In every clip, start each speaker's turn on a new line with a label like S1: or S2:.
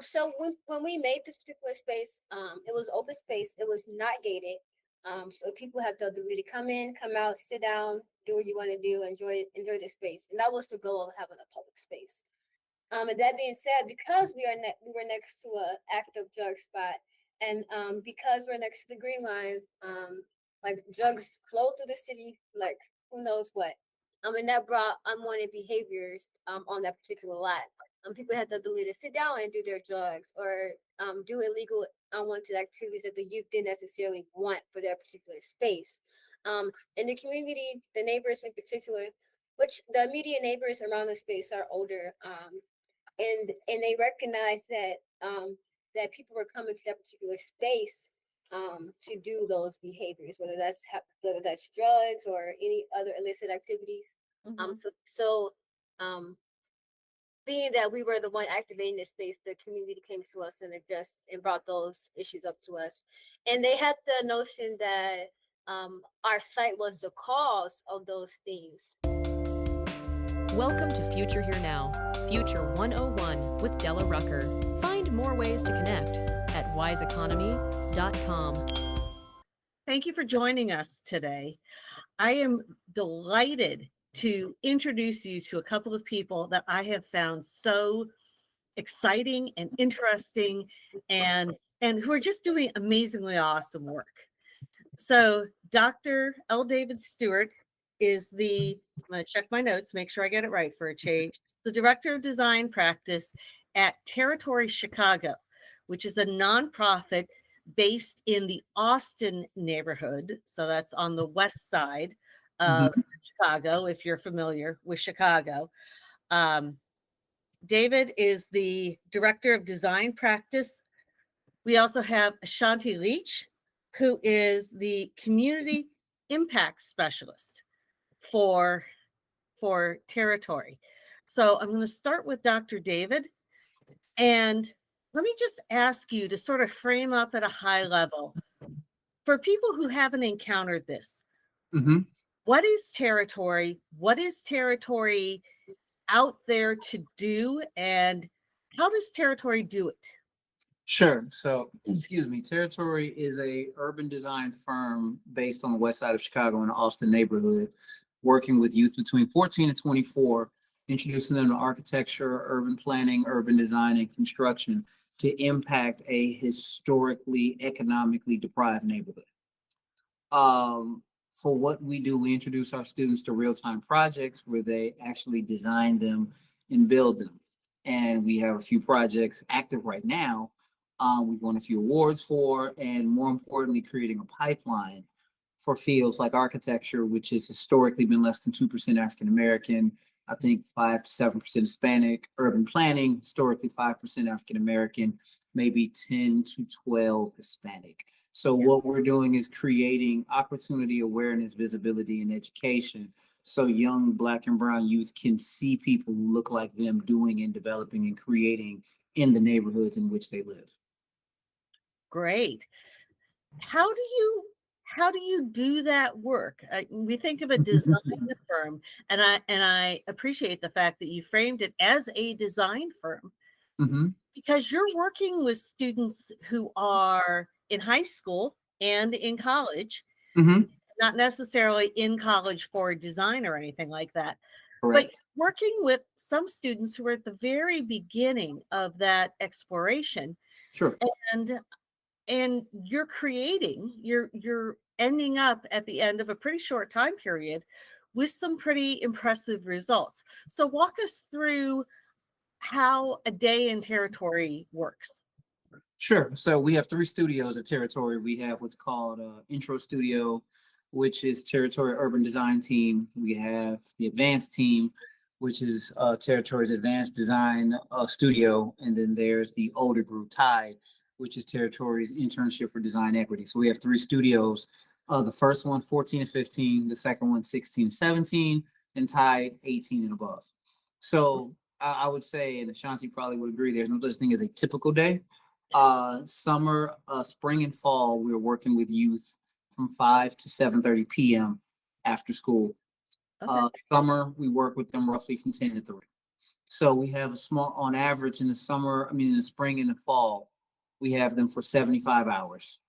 S1: So when we made this particular space, it was open space. It was not gated. So people had the ability to come in, come out, sit down, do what you want to do, enjoy the space, and that was the goal of having a public space. And that being said, because we were next to a active drug spot, and because we're next to the Green Line, like drugs flow through the city, like who knows what. And that brought unwanted behaviors on that particular lot. People had the ability to sit down and do their drugs or do illegal unwanted activities that the youth didn't necessarily want for their particular space. In the community, the neighbors in particular, which the immediate neighbors around the space are older, and they recognized that people were coming to that particular space to do those behaviors, whether that's drugs or any other illicit activities.
S2: Mm-hmm.
S1: So um, being that we were the one activating this space, the community came to us and brought those issues up to us, and they had the notion that our site was the cause of those things.
S3: Welcome to Future Here Now, Future 101 with Della Rucker. Find more ways to connect at wiseeconomy.com.
S2: Thank you for joining us today. I am delighted to introduce you to a couple of people that I have found so exciting and interesting and who are just doing amazingly awesome work. So Dr. L. David Stewart is I'm going to check my notes, make sure I get it right for a change, the Director of Design Practice at Territory Chicago, which is a nonprofit based in the Austin neighborhood. So that's on the west side of Chicago, if you're familiar with Chicago. David is the Director of Design Practice. We also have Ashanti Leach, who is the Community Impact Specialist for Territory. So I'm going to start with Dr. David. And let me just ask you to sort of frame up at a high level for people who haven't encountered this. What is Territory? What is Territory out there to do? And how does Territory do it?
S4: Sure. So, excuse me, Territory is a urban design firm based on the west side of Chicago in the Austin neighborhood, working with youth between 14 and 24, introducing them to architecture, urban planning, urban design, and construction to impact a historically, economically deprived neighborhood. For what we do, we introduce our students to real-time projects where they actually design them and build them. And we have a few projects active right now. We've won a few awards for, and more importantly, creating a pipeline for fields like architecture, which has historically been less than 2% African American, I think 5 to 7% Hispanic, urban planning, historically 5% African American, maybe 10 to 12 Hispanic. So what we're doing is creating opportunity, awareness, visibility, and education so young Black and brown youth can see people who look like them doing and developing and creating in the neighborhoods in which they live.
S2: Great. How do you do that work? We think of a design firm, and I appreciate the fact that you framed it as a design firm because you're working with students who are in high school and in college, not necessarily in college for design or anything like that. Correct. But working with some students who are at the very beginning of that exploration.
S4: Sure.
S2: And you're ending up at the end of a pretty short time period with some pretty impressive results. So walk us through how a day in Territory works.
S4: Sure. So we have 3 studios at Territory. We have what's called Intro Studio, which is Territory Urban Design Team. We have the Advanced Team, which is Territory's Advanced Design Studio. And then there's the older group, Tide, which is Territory's Internship for Design Equity. So we have 3 studios. The first one, 14 and 15. The second one, 16 and 17. And Tide, 18 and above. So I would say, and Ashanti probably would agree, there's no such thing as a typical day. Summer, spring, and fall, we're working with youth from 5 to 7:30 p.m. after school. Okay. Summer, we work with them roughly from 10 to 3. So we have a small, on average in the summer, I mean, in the spring and the fall, we have them for 75 hours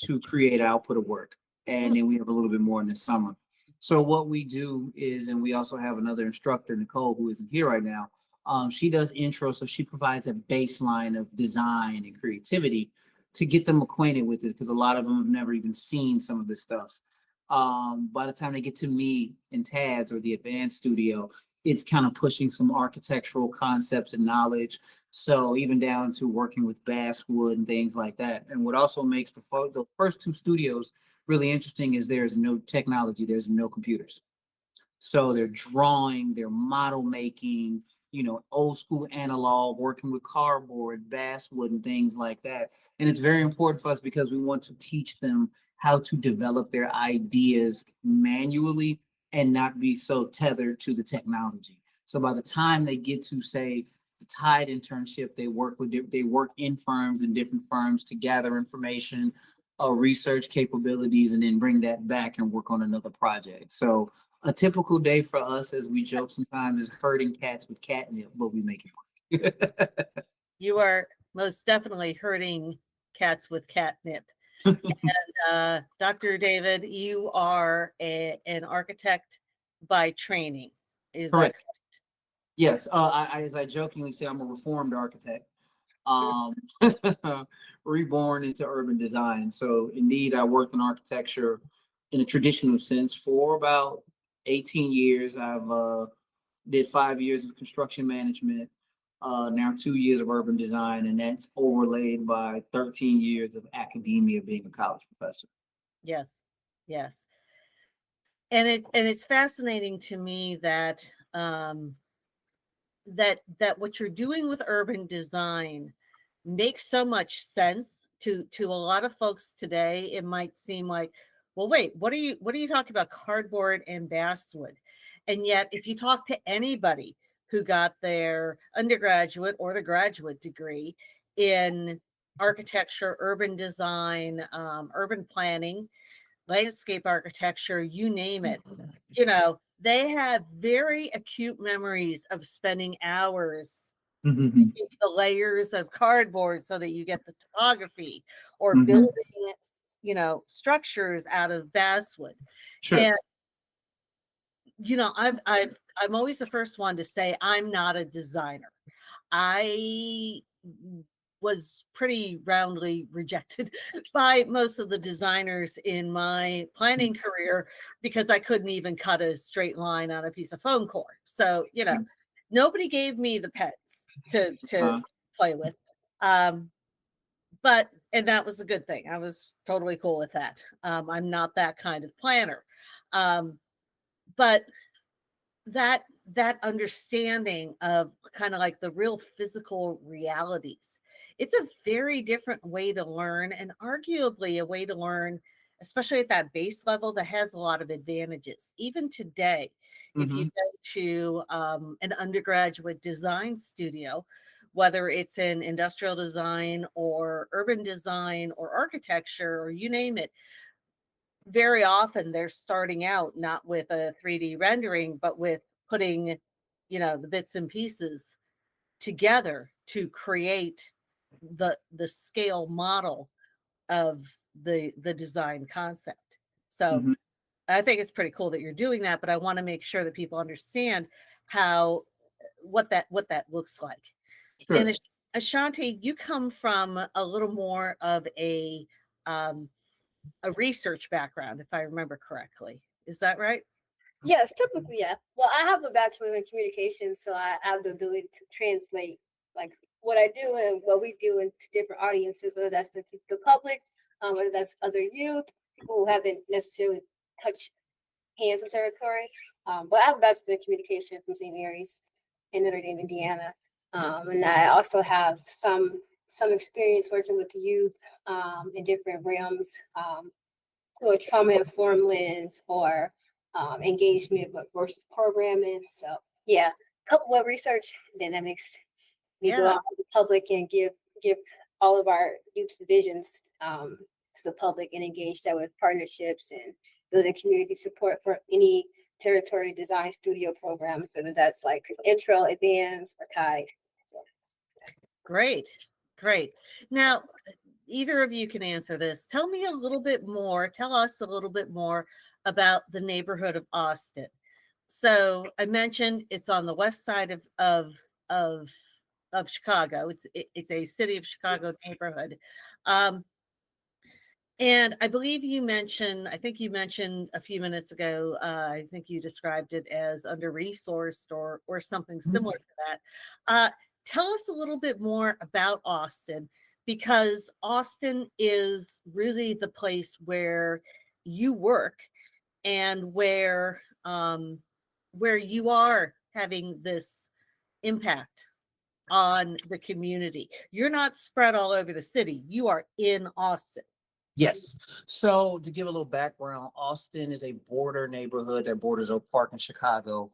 S4: to create output of work. And then we have a little bit more in the summer. So what we do is, and we also have another instructor, Nicole, who isn't here right now. She does intro, so she provides a baseline of design and creativity to get them acquainted with it, because a lot of them have never even seen some of this stuff. By the time they get to me in TADS or the advanced studio, it's kind of pushing some architectural concepts and knowledge. So even down to working with basswood and things like that. And what also makes the first two studios really interesting is there's no technology, there's no computers. So they're drawing, they're model making, old school analog, working with cardboard, basswood, and things like that. And it's very important for us because we want to teach them how to develop their ideas manually and not be so tethered to the technology. So by the time they get to, say, the Tide internship, they work in firms and different firms to gather information, research capabilities, and then bring that back and work on another project. So a typical day for us, as we joke sometimes, is herding cats with catnip, but we make it work.
S2: You are most definitely herding cats with catnip. And Dr. David, you are an architect by training. Is that
S4: Correct.
S2: correct?
S4: Yes. As I jokingly say, I'm a reformed architect, reborn into urban design. So indeed, I worked in architecture in a traditional sense for about 18 years. I've did 5 years of construction management, now 2 years of urban design, and that's overlaid by 13 years of academia being a college professor.
S2: Yes, yes. And it's fascinating to me that that what you're doing with urban design makes so much sense to a lot of folks today. It might seem like, well, wait, what are you talking about, cardboard and basswood? And yet, if you talk to anybody who got their undergraduate or the graduate degree in architecture, urban design, urban planning, landscape architecture, you name it, they have very acute memories of spending hours
S4: Mhm.
S2: the layers of cardboard so that you get the topography, or
S4: Mhm.
S2: building, structures out of basswood.
S4: Sure.
S2: And, I'm always the first one to say I'm not a designer. I was pretty roundly rejected by most of the designers in my planning career because I couldn't even cut a straight line on a piece of foam core. So, nobody gave me the pens to play with. And that was a good thing. I was totally cool with that. I'm not that kind of planner. But that understanding of kind of like the real physical realities, it's a very different way to learn, and arguably a way to learn, especially at that base level, that has a lot of advantages even today. If you go to an undergraduate design studio, whether it's in industrial design or urban design or architecture or you name it, very often they're starting out not with a 3D rendering, but with putting, the bits and pieces together to create the scale model of the design concept. So
S4: Mhm.
S2: I think it's pretty cool that you're doing that, but I want to make sure that people understand how what that looks like.
S4: Sure.
S2: And Ashanti, you come from a little more of a research background, if I remember correctly. Is that right?
S1: Yes, typically, yeah. Well, I have a bachelor in communication, so I have the ability to translate like what I do and what we do into different audiences, whether that's the public, whether that's other youth, people who haven't necessarily touched hands on territory. But I have a bachelor in communication from St. Mary's in Notre Dame, Indiana, and I also have some experience working with youth in different realms, or trauma-informed lens, or engagement versus programming. So yeah, couple of research, then that makes me go
S2: Yeah.
S1: out to the public and give all of our youth visions to the public and engage that with partnerships and building community support for any territory design studio program, whether that's like intro, advanced, or tied. So,
S2: Great, great. Now, either of you can answer this. Tell me a little bit more. Tell us a little bit more about the neighborhood of Austin. So I mentioned it's on the west side of of Chicago. It's a city of Chicago neighborhood. Um, and I believe you mentioned, I think you mentioned a few minutes ago, I think you described it as under-resourced or something similar to that. Tell us a little bit more about Austin, because Austin is really the place where you work and where you are having this impact on the community. You're not spread all over the city. You are in Austin.
S4: Yes. So to give a little background, Austin is a border neighborhood that borders Oak Park in Chicago.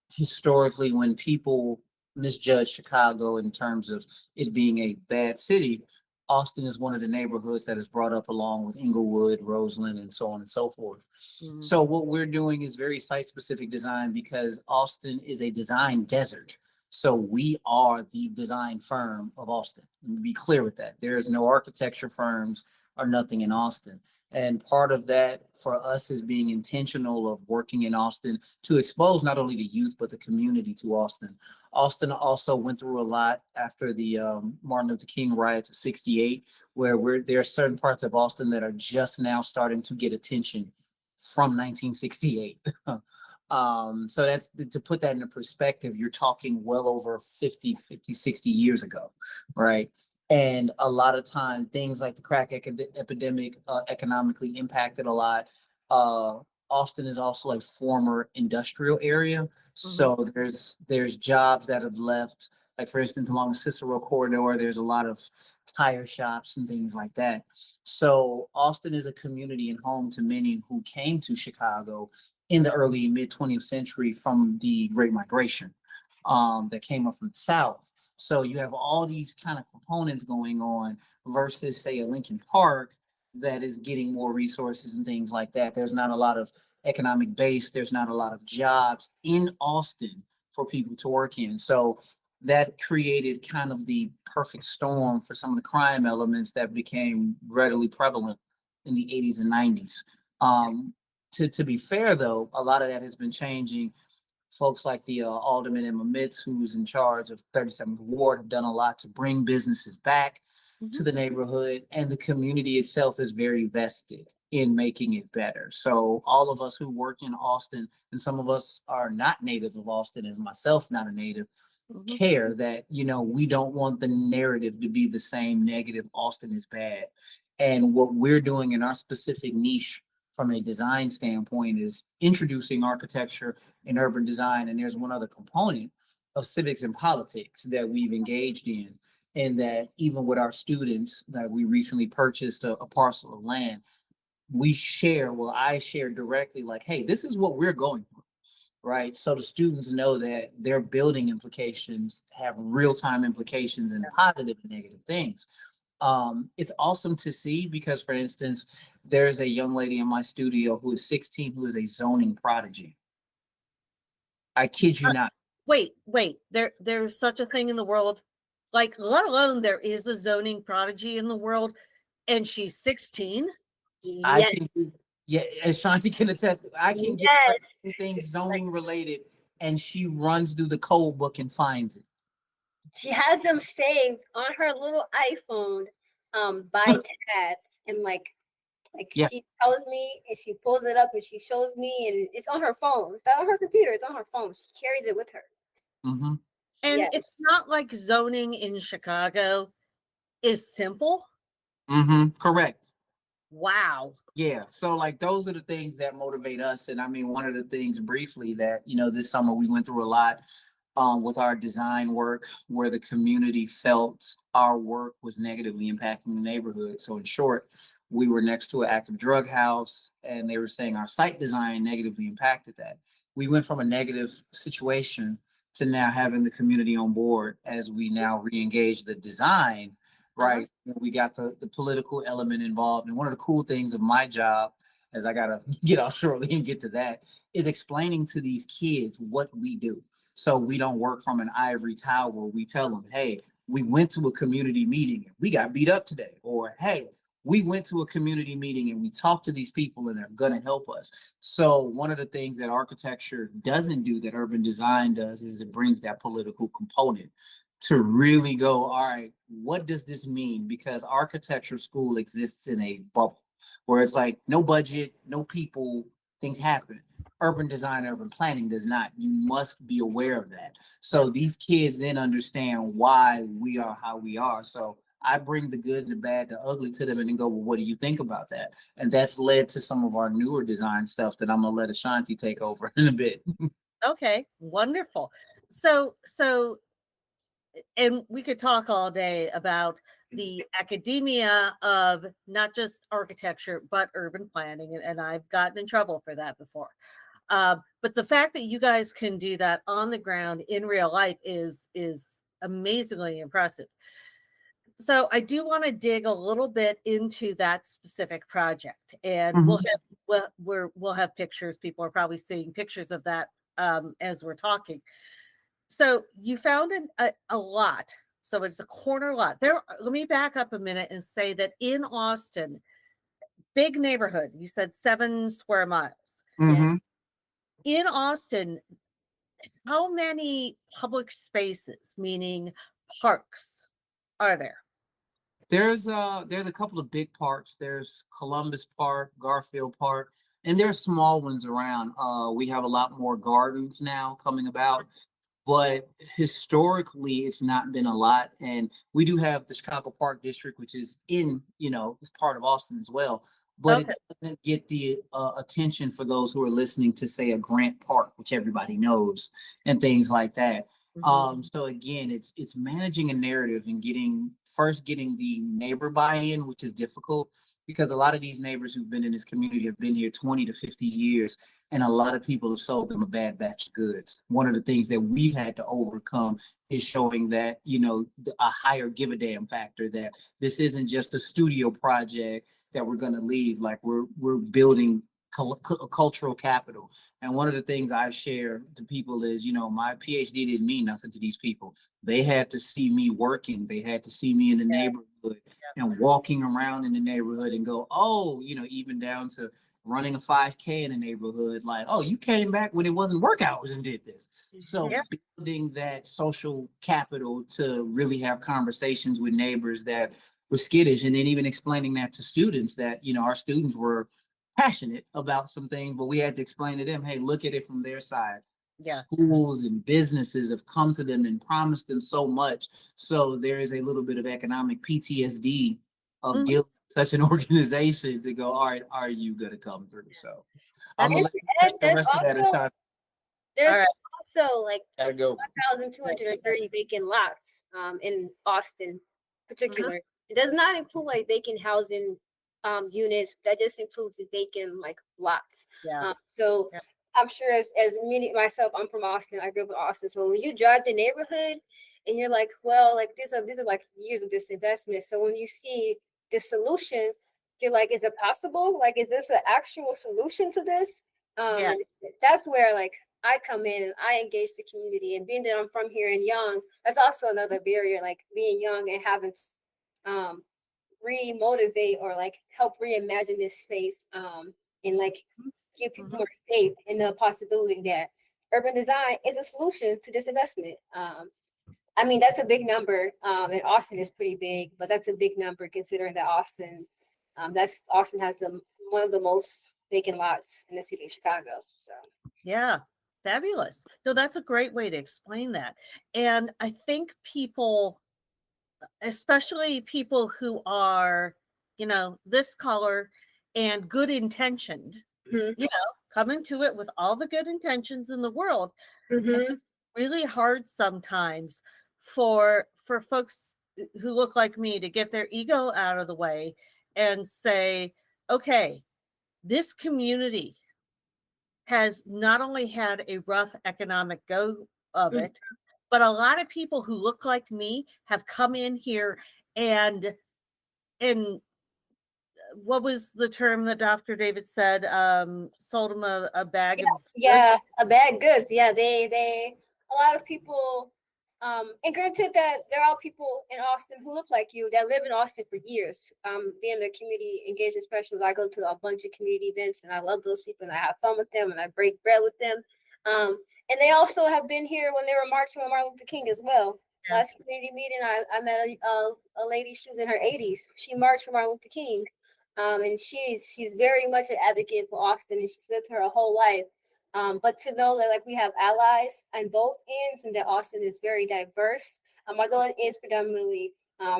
S4: Historically, when people misjudge Chicago in terms of it being a bad city, Austin is one of the neighborhoods that is brought up along with Inglewood, Roseland, and so on and so forth.
S2: Mhm.
S4: So what we're doing is very site-specific design because Austin is a design desert. So we are the design firm of Austin. Let me be clear with that. There is no architecture firms or nothing in Austin. And part of that for us is being intentional of working in Austin to expose not only the youth, but the community to Austin. Austin also went through a lot after the Martin Luther King riots of '68, where there are certain parts of Austin that are just now starting to get attention from 1968. So that's to put that into perspective, you're talking well over 50, 60 years ago, right? And a lot of time, things like the crack epidemic economically impacted a lot. Austin is also a former industrial area, so there's jobs that have left. Like for instance, along the Cicero corridor, there's a lot of tire shops and things like that. So Austin is a community and home to many who came to Chicago in the early mid 20th century from the Great Migration that came up from the South. So you have all these kind of components going on versus, say, a Lincoln Park that is getting more resources and things like that. There's not a lot of economic base. There's not a lot of jobs in Austin for people to work in. So that created kind of the perfect storm for some of the crime elements that became readily prevalent in the 80s and 90s. To be fair, though, a lot of that has been changing. Folks like the Alderman Emma Mitz, who's in charge of 37th Ward, have done a lot to bring businesses back to the neighborhood, and the community itself is very vested in making it better. So all of us who work in Austin, and some of us are not natives of Austin, as myself, not a native, care that, you know, we don't want the narrative to be the same negative, Austin is bad. And what we're doing in our specific niche from a design standpoint is introducing architecture and urban design. And there's one other component of civics and politics that we've engaged in, and that even with our students, that we recently purchased a parcel of land, we share, well, I share directly like, hey, this is what we're going through, right? So the students know that their building implications have real-time implications and positive and negative things. It's awesome to see because, for instance, there's a young lady in my studio who is 16 who is a zoning prodigy. I kid you not.
S2: Wait, there's such a thing in the world, like, let alone there is a zoning prodigy in the world, and she's 16.
S4: I
S1: yes,
S4: can, yeah, Ashanti can attest. I can get her
S1: yes.
S4: things zoning related, and she runs through the code book and finds it.
S1: She has them saved on her little iPhone, by tabs, and like
S4: Yeah.
S1: she tells me and she pulls it up and she shows me, and it's on her phone. It's not on her computer, it's on her phone. She carries it with her.
S4: Mm-hmm.
S2: And
S1: Yes.
S2: it's not like zoning in Chicago is simple.
S4: Mm-hmm. Correct.
S2: Wow.
S4: Yeah. So like those are the things that motivate us. And I mean, one of the things briefly that, you know, this summer we went through a lot with our design work where the community felt our work was negatively impacting the neighborhood. So in short, we were next to an active drug house and they were saying our site design negatively impacted that. We went from a negative situation to now having the community on board as we now re-engage the design, right? We got the political element involved. And one of the cool things of my job as I gotta get off shortly and get to that, is explaining to these kids what we do. So we don't work from an ivory tower. We tell them, hey, we went to a community meeting and we got beat up today. Or, hey, we went to a community meeting and we talked to these people and they're going to help us. So one of the things that architecture doesn't do that urban design does is it brings that political component to really go, all right, what does this mean? Because architecture school exists in a bubble where it's like no budget, no people, things happen. Urban design, urban planning does not. You must be aware of that. So these kids then understand why we are how we are. So I bring the good and the bad, the ugly to them and then go, well, what do you think about that? And that's led to some of our newer design stuff that I'm gonna let Ashanti take over in a bit.
S2: Okay, wonderful. So, and we could talk all day about the academia of not just architecture, but urban planning. And I've gotten in trouble for that before. But the fact that you guys can do that on the ground in real life is amazingly impressive. So I do want to dig a little bit into that specific project, and we'll have pictures. People are probably seeing pictures of that as we're talking. So you found a lot. So it's a corner lot. There. Let me back up a minute and say that in Austin, big neighborhood. You said 7 square miles.
S4: Mm-hmm.
S2: In Austin, how many public spaces, meaning parks, are there?
S4: There's a couple of big parks. There's Columbus Park, Garfield Park, and there's small ones around. We have a lot more gardens now coming about, but historically it's not been a lot. And we do have the Chicago Park District, which is in, it's part of Austin as well. But
S2: Okay.
S4: it doesn't get the attention for those who are listening to, say, a Grant Park, which everybody knows, and things like that. So again, it's managing a narrative and getting the neighbor buy-in, which is difficult because a lot of these neighbors who've been in this community have been here 20 to 50 years, and a lot of people have sold them a bad batch of goods. One of the things that we've had to overcome is showing that, a higher give a damn factor, that this isn't just a studio project that we're going to leave. Like we're building cultural capital. And one of the things I share to people is, my PhD didn't mean nothing to these people. They had to see me working. They had to see me in the neighborhood and walking around in the neighborhood and go, oh, even down to running a 5K in the neighborhood. Like, oh, you came back when it wasn't work hours and did this. So building that social capital to really have conversations with neighbors that were skittish, and then even explaining that to students that, our students were passionate about some things, but we had to explain to them, hey, look at it from their side. Schools and businesses have come to them and promised them so much. So there is a little bit of economic PTSD of dealing with such an organization to go, all right, are you going to come through? So I'm going to let the rest of that aside.
S1: There's also like
S4: Gotta go.
S1: 1,230 vacant lots in Austin, particular. It does not include like vacant housing units. That just includes the vacant like lots. So I'm sure as many myself, I'm from Austin. I grew up in Austin. So when you drive the neighborhood and you're like, well, like these are like years of this investment. So when you see the solution, you're like, is it possible? Like, is this an actual solution to this? And that's where like I come in and I engage the community, and being that I'm from here and young, that's also another barrier, like being young and having to re-motivate or like help reimagine this space and like give people more faith in the possibility that urban design is a solution to this investment. I mean, that's a big number, and Austin is pretty big, but that's a big number considering that Austin has one of the most vacant lots in the city of Chicago. So
S2: fabulous. No, that's a great way to explain that. And I think people, especially people who are, this color and good intentioned, come into it with all the good intentions in the world. It's really hard sometimes for folks who look like me to get their ego out of the way and say, okay, this community has not only had a rough economic go of it, but a lot of people who look like me have come in here and what was the term that Dr. David said? Sold him a bag of goods?
S1: Yeah, a bad goods. Yeah, they a lot of people, and granted that there are people in Austin who look like you that live in Austin for years. Being a community engagement specialist, I go to a bunch of community events and I love those people and I have fun with them and I break bread with them. And they also have been here when they were marching with Martin Luther King as well.
S2: Yeah.
S1: Last community meeting, I met a lady. She was in her 80s. She marched for Martin Luther King. And she's very much an advocate for Austin, and she's lived her whole life. But to know that like we have allies on both ends, and that Austin is very diverse. Although it is predominantly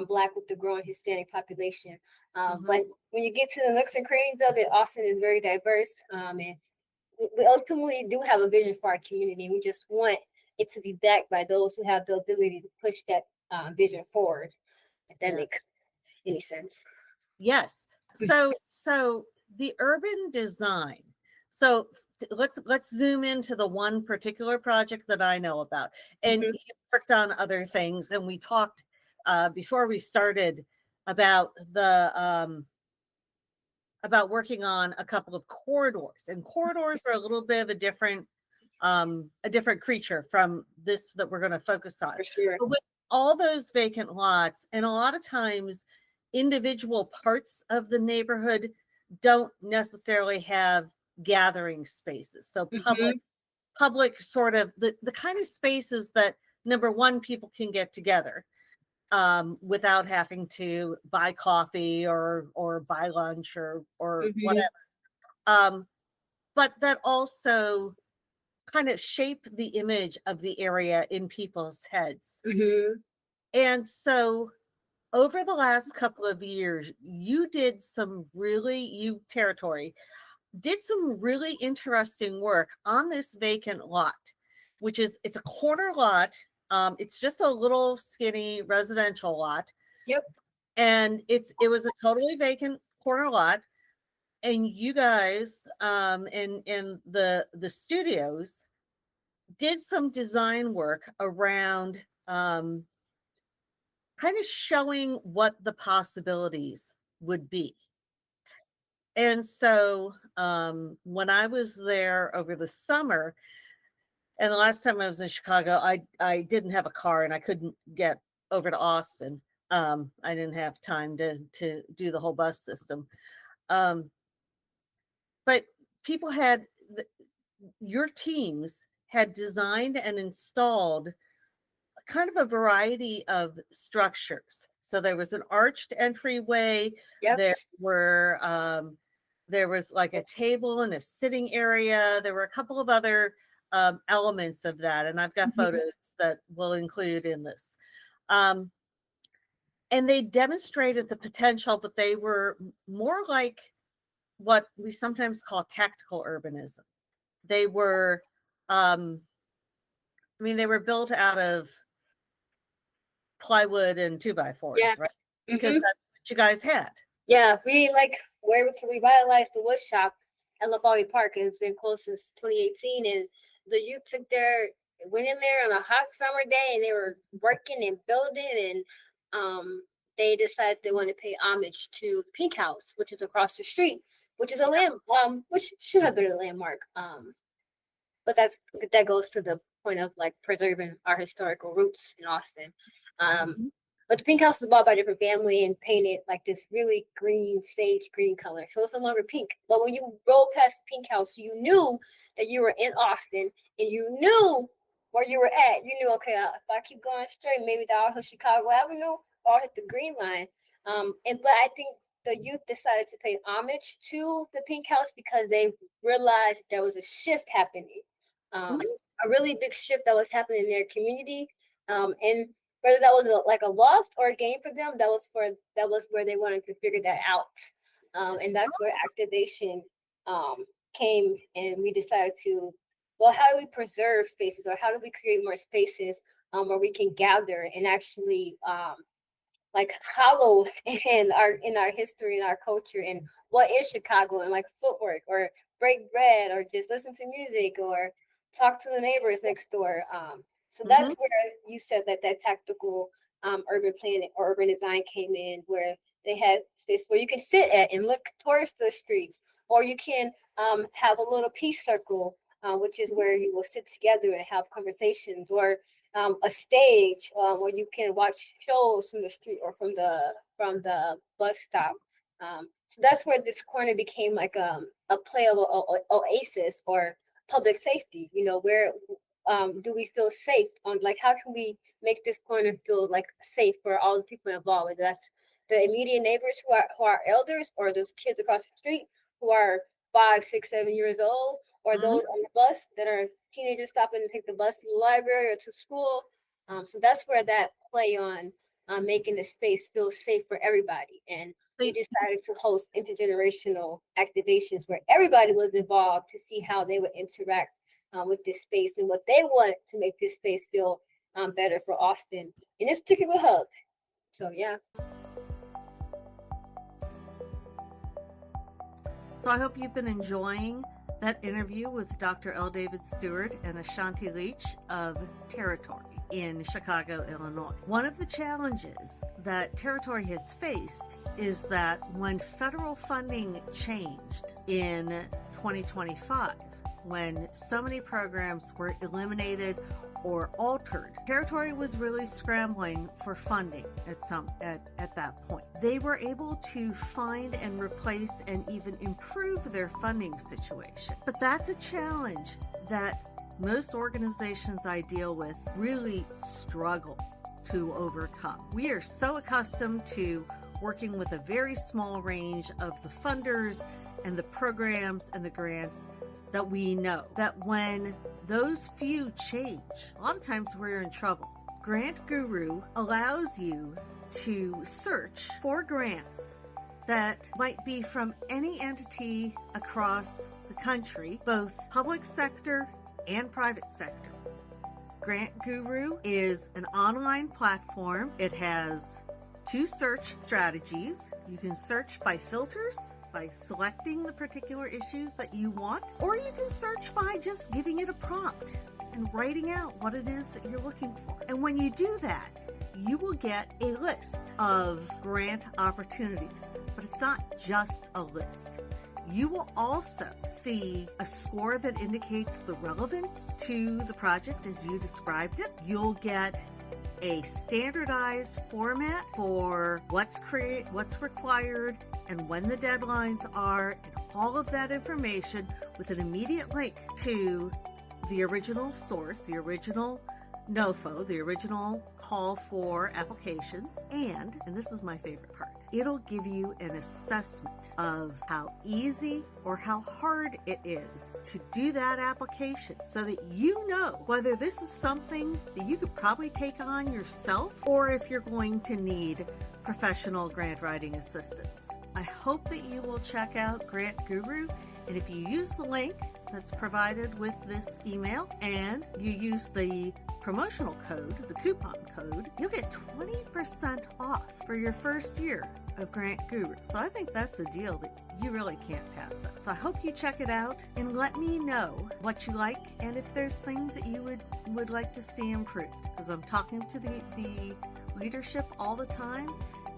S1: Black with the growing Hispanic population, but when you get to the nooks and crannies of it, Austin is very diverse. And we ultimately do have a vision for our community. We just want it to be backed by those who have the ability to push that vision forward. If that makes any sense.
S2: Yes. So the urban design. So let's zoom into the one particular project that I know about. And you worked on other things, and we talked before we started about the about working on a couple of corridors. And corridors are a little bit of a different creature from this that we're going to focus on.
S1: For sure.
S2: But with all those vacant lots, and a lot of times individual parts of the neighborhood don't necessarily have gathering spaces. So public sort of the kind of spaces that, number one, people can get together without having to buy coffee or buy lunch or whatever. But that also kind of shape the image of the area in people's heads. And so over the last couple of years, you did some really, Territory, did some really interesting work on this vacant lot, which is, it's a corner lot. It's just a little skinny residential lot.
S1: Yep.
S2: And it was a totally vacant corner lot. And you guys in the studios did some design work around kind of showing what the possibilities would be. And so when I was there over the summer, and the last time I was in Chicago, I didn't have a car and I couldn't get over to Austin. I didn't have time to do the whole bus system. But people had, your teams had designed and installed kind of a variety of structures. So there was an arched entryway. There was like a table and a sitting area. There were a couple of other elements of that, and I've got photos that we'll include in this. And they demonstrated the potential, but they were more like what we sometimes call tactical urbanism. They were, they were built out of plywood and 2x4s, right? Because that's what you guys had.
S1: Yeah, we were able to revitalize the wood shop at La Folly Park. It's been closed since 2018, and the youth went in there on a hot summer day, and they were working and building, and they decided they wanted to pay homage to Pink House, which is across the street, which is which should have been a landmark. But that goes to the point of preserving our historical roots in Austin. But the Pink House was bought by a different family and painted like this really green, sage green color. So it's no longer pink. But when you roll past the Pink House, you knew that you were in Austin and you knew where you were at. You knew, okay, if I keep going straight, maybe I'll hit Chicago Avenue or I'll hit the Green Line. But I think the youth decided to pay homage to the Pink House because they realized there was a shift happening, a really big shift that was happening in their community. And whether that was a loss or a gain for them, that was where they wanted to figure that out. And that's where activation came, and we decided to, how do we preserve spaces, or how do we create more spaces where we can gather and actually hollow in our history and our culture, and what is Chicago, and footwork or break bread or just listen to music or talk to the neighbors next door. So that's where you said that tactical urban planning or urban design came in, where They had space where you can sit at and look towards the streets, or you can have a little peace circle, which is where you will sit together and have conversations, or a stage where you can watch shows from the street or from the bus stop. So that's where this corner became like a play of oasis or public safety. Where do we feel safe on, like, how can we make this corner feel like safe for all the people involved, whether that's the immediate neighbors who are elders, or the kids across the street who are 5, 6, 7 years old, or those on the bus that are teenagers stopping to take the bus to the library or to school. So that's where that play on making the space feel safe for everybody. And we decided to host intergenerational activations where everybody was involved to see how they would interact with this space and what they want to make this space feel better for Austin in this particular hub. So yeah.
S2: So I hope you've been enjoying that interview with Dr. L. David Stewart and Ashanti Leach of Territory in Chicago, Illinois. One of the challenges that Territory has faced is that when federal funding changed in 2025, when so many programs were eliminated or altered, Territory was really scrambling for funding at that point. They were able to find and replace and even improve their funding situation. But that's a challenge that most organizations I deal with really struggle to overcome. We are so accustomed to working with a very small range of the funders and the programs and the grants that we know that when those few change, a lot of times we're in trouble. Grant Guru allows you to search for grants that might be from any entity across the country, both public sector and private sector. Grant Guru is an online platform. It has 2 search strategies. You can search by filters, by selecting the particular issues that you want, or you can search by just giving it a prompt and writing out what it is that you're looking for. And when you do that, you will get a list of grant opportunities, but it's not just a list. You will also see a score that indicates the relevance to the project as you described it. You'll get a standardized format for what's required and when the deadlines are, and all of that information with an immediate link to the original source, the original NOFO, the original call for applications, and this is my favorite part, it'll give you an assessment of how easy or how hard it is to do that application, so that you know whether this is something that you could probably take on yourself or if you're going to need professional grant writing assistance. I hope that you will check out Grant Guru, and if you use the link that's provided with this email and you use the promotional code, the coupon code, you'll get 20% off for your first year of Grant Guru. So I think that's a deal that you really can't pass up. So I hope you check it out and let me know what you like and if there's things that you would like to see improved, because I'm talking to the leadership all the time,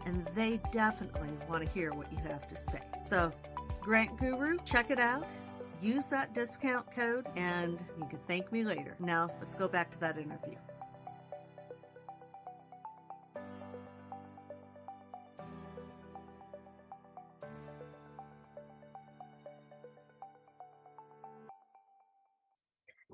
S2: and they definitely want to hear what you have to say. So Grant Guru, check it out. Use that discount code and you can thank me later. Now let's go back to that interview.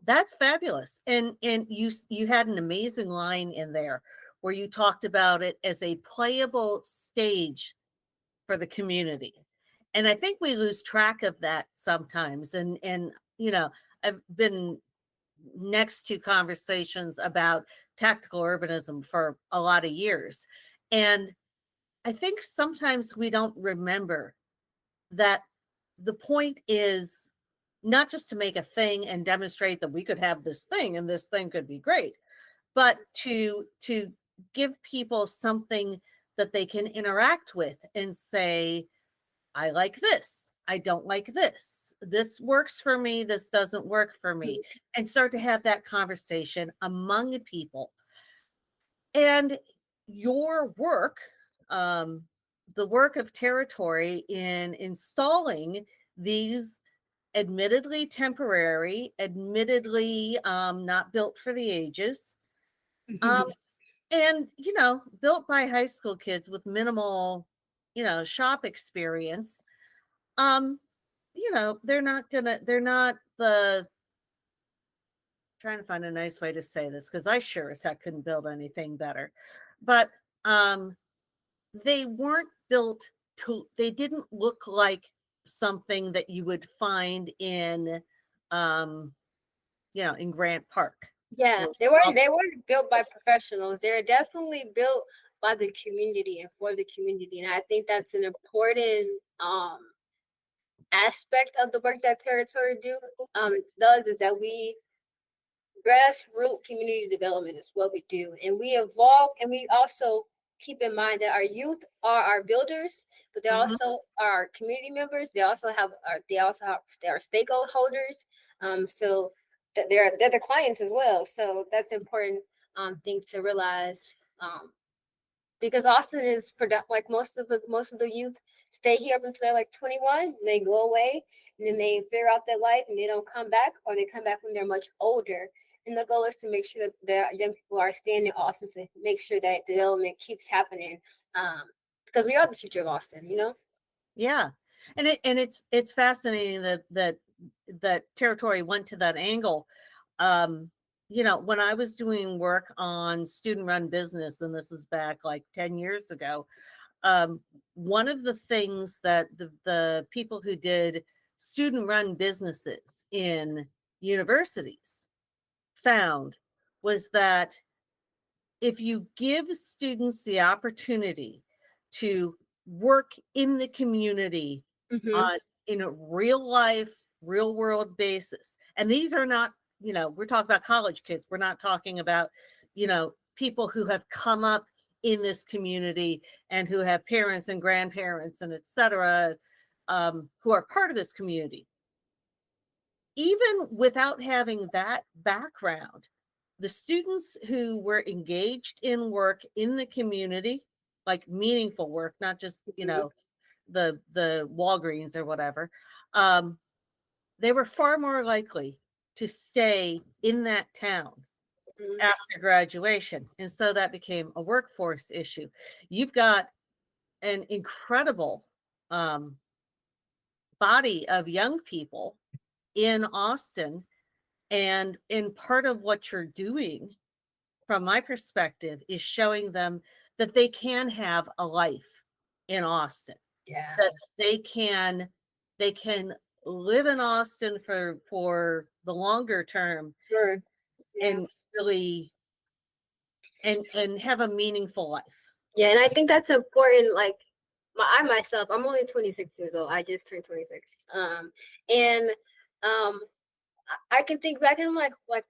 S2: That's fabulous. And you had an amazing line in there where you talked about it as a playable stage for the community. And I think we lose track of that sometimes. And I've been next to conversations about tactical urbanism for a lot of years. And I think sometimes we don't remember that the point is not just to make a thing and demonstrate that we could have this thing and this thing could be great, but to give people something that they can interact with and say, I like this. I don't like this. This works for me. This doesn't work for me. And start to have that conversation among people. And your work, the work of territory in installing these admittedly temporary, admittedly not built for the ages, and built by high school kids with minimal shop experience. They're not the trying to find a nice way to say this, because I sure as heck couldn't build anything better, but they weren't built they didn't look like something that you would find in in Grant Park.
S1: Yeah,
S2: Which
S1: they weren't built by professionals. They're definitely built by the community and for the community. And I think that's an important aspect of the work that Territory does, is that we grassroots community development is what we do. And we evolve, and we also keep in mind that our youth are our builders, but they also are community members. They also have their stakeholders. So that they're the clients as well. So that's an important thing to realize. Because Austin is like most of the youth stay here up until they're like 21, and they go away, and then they figure out their life, and they don't come back, or they come back when they're much older. And the goal is to make sure that the young people are staying in Austin, to make sure that development keeps happening, because we are the future of Austin,
S2: Yeah, and it's fascinating that Territory went to that angle. When I was doing work on student-run business, and this is back like 10 years ago, one of the things that the people who did student-run businesses in universities found was that if you give students the opportunity to work in the community in a real life, real world basis, and these are not, we're talking about college kids. We're not talking about, people who have come up in this community and who have parents and grandparents and et cetera, who are part of this community. Even without having that background, the students who were engaged in work in the community, like meaningful work, not just, the Walgreens or whatever, they were far more likely to stay in that town after graduation. And so that became a workforce issue. You've got an incredible body of young people in Austin. And part of what you're doing, from my perspective, is showing them that they can have a life in Austin.
S1: Yeah.
S2: That they can live in Austin for the longer term.
S1: Sure. Yeah.
S2: And really and have a meaningful life.
S1: Yeah, and I think that's important. Like, I myself, I'm only 26 years old. I just turned 26. And I can think back, and I'm like what?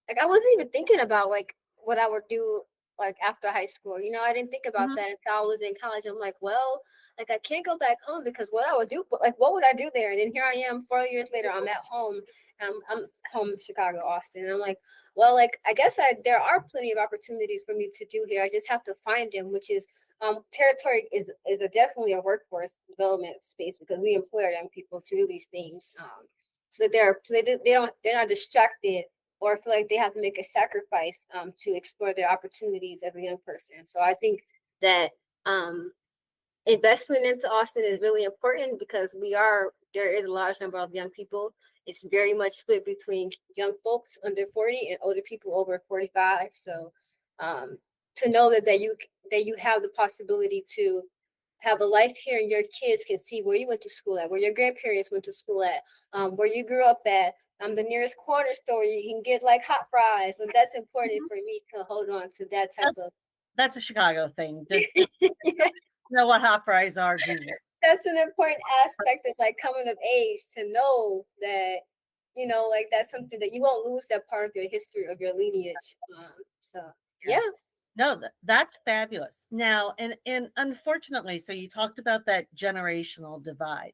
S1: Like, I wasn't even thinking about like what I would do like after high school. I didn't think about that until I was in college. I'm like, well, like I can't go back home, because what I would do, but like what would I do there? And then here I am 4 years later, I'm at home. I'm home in Chicago, Austin. And I'm like, well, like I guess there are plenty of opportunities for me to do here. I just have to find them, which is Territory is definitely a workforce development space, because we employ our young people to do these things. So that they're not distracted or feel like they have to make a sacrifice to explore their opportunities as a young person. So I think that investment into Austin is really important, because there is a large number of young people. It's very much split between young folks under 40 and older people over 45. So to know that you have the possibility to have a life here, and your kids can see where you went to school at, where your grandparents went to school at, where you grew up at, the nearest corner store you can get like hot fries. And that's important for me to hold on to that type of.
S2: That's a Chicago thing. Know what hot fries are.
S1: That's an important aspect of like coming of age, to know that, like that's something that you won't lose, that part of your history, of your lineage. So yeah.
S2: No, that's fabulous. Now, and unfortunately, so you talked about that generational divide.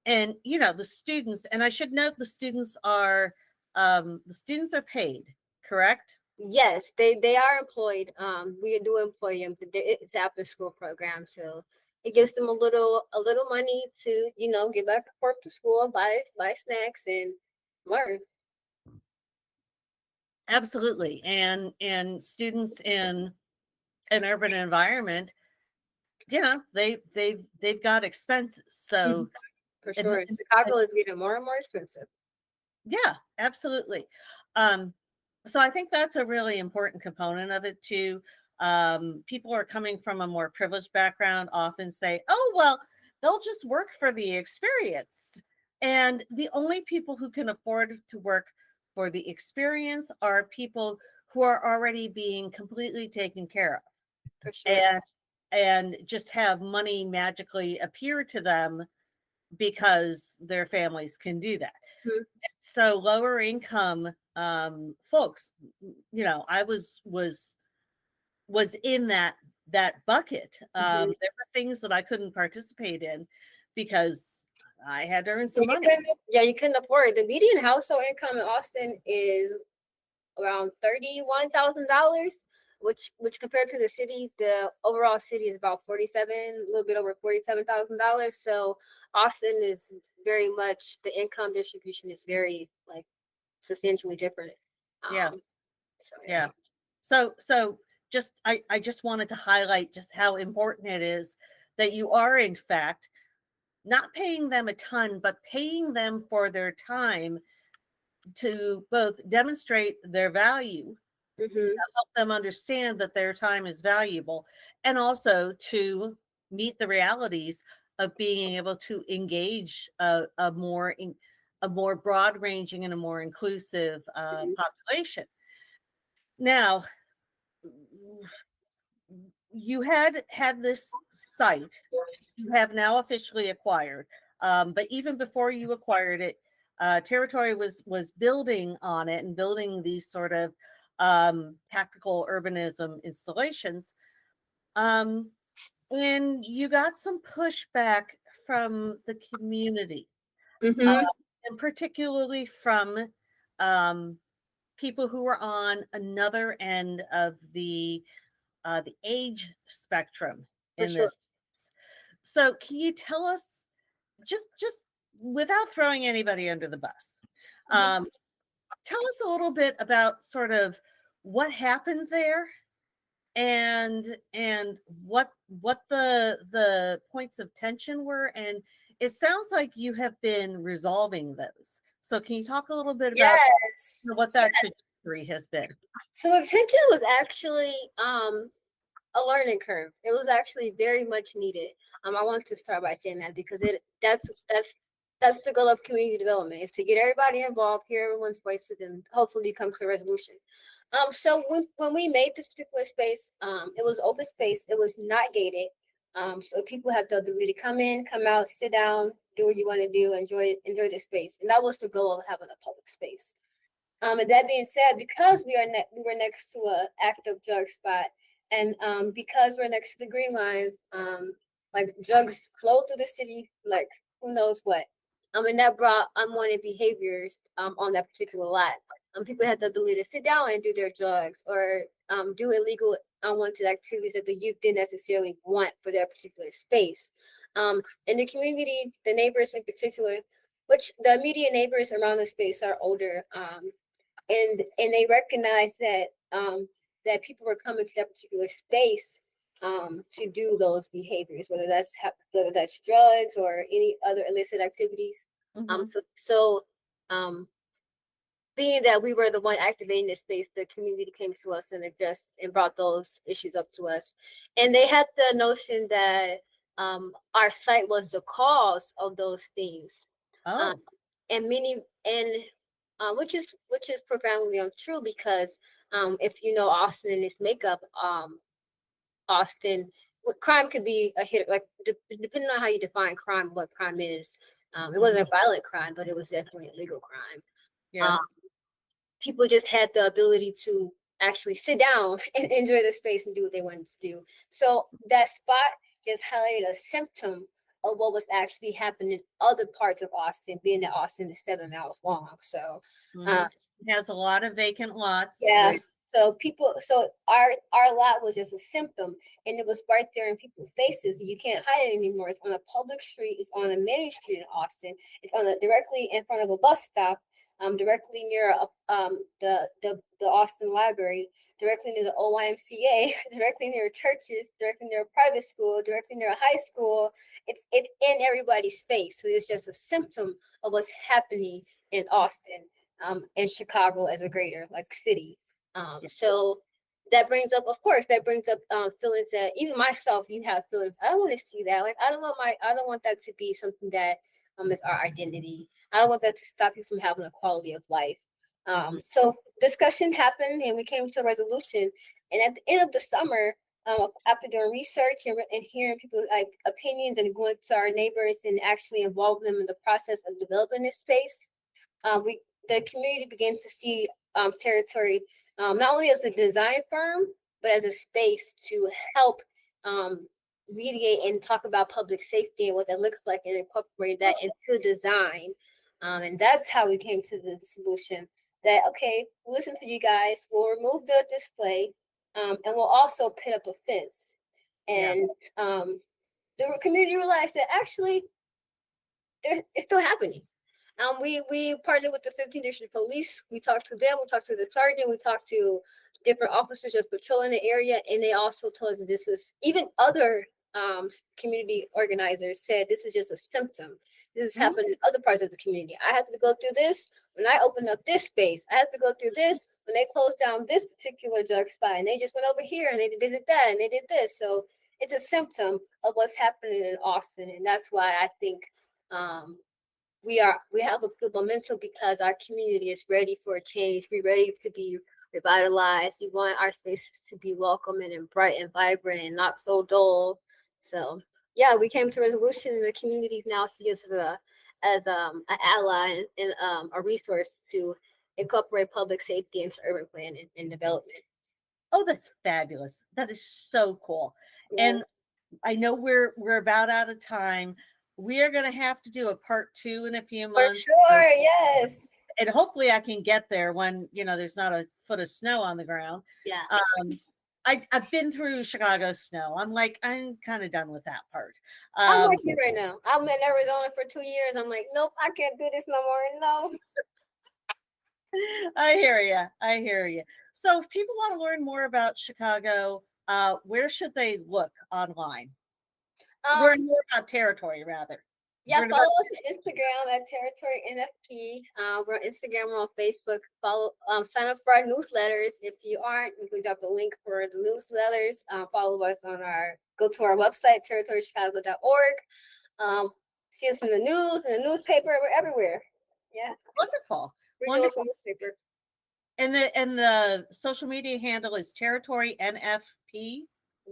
S2: And the students, and I should note the students are paid, correct?
S1: Yes, they are employed. We do employ them. But it's after school program, so it gives them a little money to get back and forth to school, buy snacks and learn.
S2: Absolutely. And students in an urban environment, they've got expenses. So
S1: For
S2: and,
S1: sure. Chicago is getting more and more expensive.
S2: yeah, absolutely. So I think that's a really important component of it too. People are coming from a more privileged background often say, oh, well, they'll just work for the experience. And the only people who can afford to work for the experience are people who are already being completely taken care of
S1: For sure.
S2: and just have money magically appear to them because their families can do that.
S1: Mhm.
S2: So lower income folks, I was in that bucket.
S1: Mhm.
S2: There were things that I couldn't participate in because I had to earn
S1: Yeah,
S2: some money.
S1: you couldn't afford it. The median household income in Austin is around $31,000, which compared to the city, the overall city is about 47, a little bit over $47,000. So Austin is very much the income distribution is very like substantially different.
S2: Yeah,
S1: So
S2: yeah. So just I just wanted to highlight just how important it is that you are in fact not paying them a ton, but paying them for their time to both demonstrate their value,
S1: hmm
S2: help them understand that their time is valuable, and also to meet the realities of being able to engage a more broad ranging and a more inclusive population. Now, you had this site you have now officially acquired, but even before you acquired it, Territory was building on it and building these sort of tactical urbanism installations. Um, and you got some pushback from the community, uh,
S1: hmm
S2: and particularly from um, people who are on another end of the age spectrum
S1: For
S2: in
S1: sure.
S2: this. So, can you tell us just without throwing anybody under the bus,
S1: Mhm.
S2: um, tell us a little bit about sort of what happened there and what the points of tension were, and it sounds like you have been resolving those. So, can you talk a little bit about
S1: Yes.
S2: what that trajectory has been?
S1: So attention was actually a learning curve. It was actually very much needed. I want to start by saying that because that's the goal of community development is to get everybody involved, hear everyone's voices, and hopefully come to a resolution. So when we made this particular space, it was open space. It was not gated. So people had the ability to come in, come out, sit down, do what you want to do, enjoy the space, and that was the goal of having a public space. And that being said, because we were next to a active drug spot, and because we're next to the Green Line, like drugs flow through the city, like who knows what. And that brought unwanted behaviors on that particular lot. People had the ability to sit down and do their drugs or do illegal unwanted activities that the youth didn't necessarily want for their particular space. In the community, the neighbors in particular, which the immediate neighbors around the space are older, and they recognized that people were coming to that particular space to do those behaviors, whether that's drugs or any other illicit activities.
S2: Mhm.
S1: So um, being that we were the one activating this space, the community came to us and brought those issues up to us, and they had the notion that our site was the cause of those things. Um,
S2: Oh,
S1: and many and which is profoundly untrue because if you know Austin and its makeup, Austin, what crime could be a hit like depending on how you define crime, what crime is. It
S2: mhm.
S1: wasn't a violent crime, but it was definitely a legal crime.
S2: Yeah.
S1: Um, People just had the ability to actually sit down and enjoy the space and do what they wanted to do. So that spot just highlighted a symptom of what was actually happening in other parts of Austin, being that Austin is 7 miles long. So,
S2: Mhm.
S1: uh,
S2: It has a lot of vacant lots
S1: yeah,
S2: where
S1: So our lot was just a symptom, and it was right there in people's faces. You can't hide it anymore. It's on a public street. It's on a main street in Austin. It's directly in front of a bus stop, directly near the Austin Library, directly near the OYMCA, directly near churches, directly near a private school, directly near a high school. It's in everybody's face. So it's just a symptom of what's happening in Austin, in Chicago as a greater like city. So that brings up, of course, feelings that even myself, you have feelings. I don't want to see that. Like I don't want that to be something that is our identity. I don't want that to stop you from having a quality of life. So discussion happened and we came to a resolution. And at the end of the summer, after doing research and hearing people like opinions and going to our neighbors and actually involving them in the process of developing this space, the community began to see Territory not only as a design firm, but as a space to help mediate and talk about public safety and what that looks like and incorporate that into design. And that's how we came to the solution that, okay, listen to you guys, we'll remove the display and we'll also put up a fence. And the community realized that actually it's still happening. We partnered with the 15th District Police. We talked to them. We talked to the sergeant. We talked to different officers just patrolling the area, and they also told us that this is even other community organizers said this is just a symptom. This is happening in other parts of the community. I had to go through this when I opened up this space. I had to go through this when they closed down this particular drug spot, and they just went over here and they did that and they did this. So it's a symptom of what's happening in Austin, and that's why I think. We have a good momentum because our community is ready for a change. We're ready to be revitalized. We want our spaces to be welcoming and bright and vibrant and not so dull. So yeah, we came to a resolution and the communities now see us as an ally and a resource to incorporate public safety into urban planning and development.
S2: Oh, that's fabulous. That is so cool. Yeah. And I know we're about out of time. We are going to have to do a part 2 in a few months.
S1: For sure, yes.
S2: And hopefully I can get there when, there's not a foot of snow on the ground.
S1: Yeah.
S2: I've been through Chicago snow. I'm kind of done with that part.
S1: I'm like you right now. I'm in Arizona for 2 years. I'm like, nope, I can't do this no more. No.
S2: I hear you. So if people want to learn more about Chicago, where should they look online? Learn more about Territory, rather.
S1: Yeah, follow us on Instagram at Territory NFP. We're on Instagram, we're on Facebook. Sign up for our newsletters. If you aren't, you can drop a link for the newsletters. Follow us go to our website, territorychicago.org. See us in the news, in the newspaper, we're everywhere. Yeah.
S2: Wonderful. Wonderful. Newspaper. And the social media handle is Territory NFP?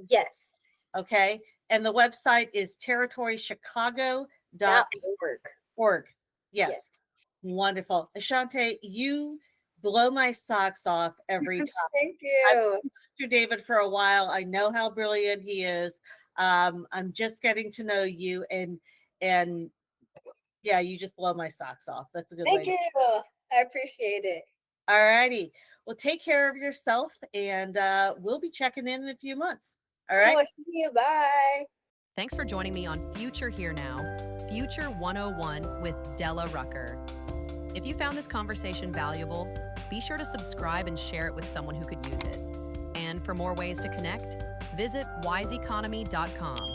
S1: Yes.
S2: Okay. And the website is territorychicago.org. Yes. Wonderful. Ashanti, you blow my socks off every time.
S1: Thank you.
S2: I've known Mr. David for a while. I know how brilliant he is. I'm just getting to know you and yeah, you just blow my socks off. That's a good way.
S1: Thank you. I appreciate it.
S2: All righty. Well, take care of yourself and we'll be checking in a few months. All right.
S1: See you. Bye.
S3: Thanks for joining me on Future Here Now, Future 101 with Della Rucker. If you found this conversation valuable, be sure to subscribe and share it with someone who could use it. And for more ways to connect, visit wiseeconomy.com.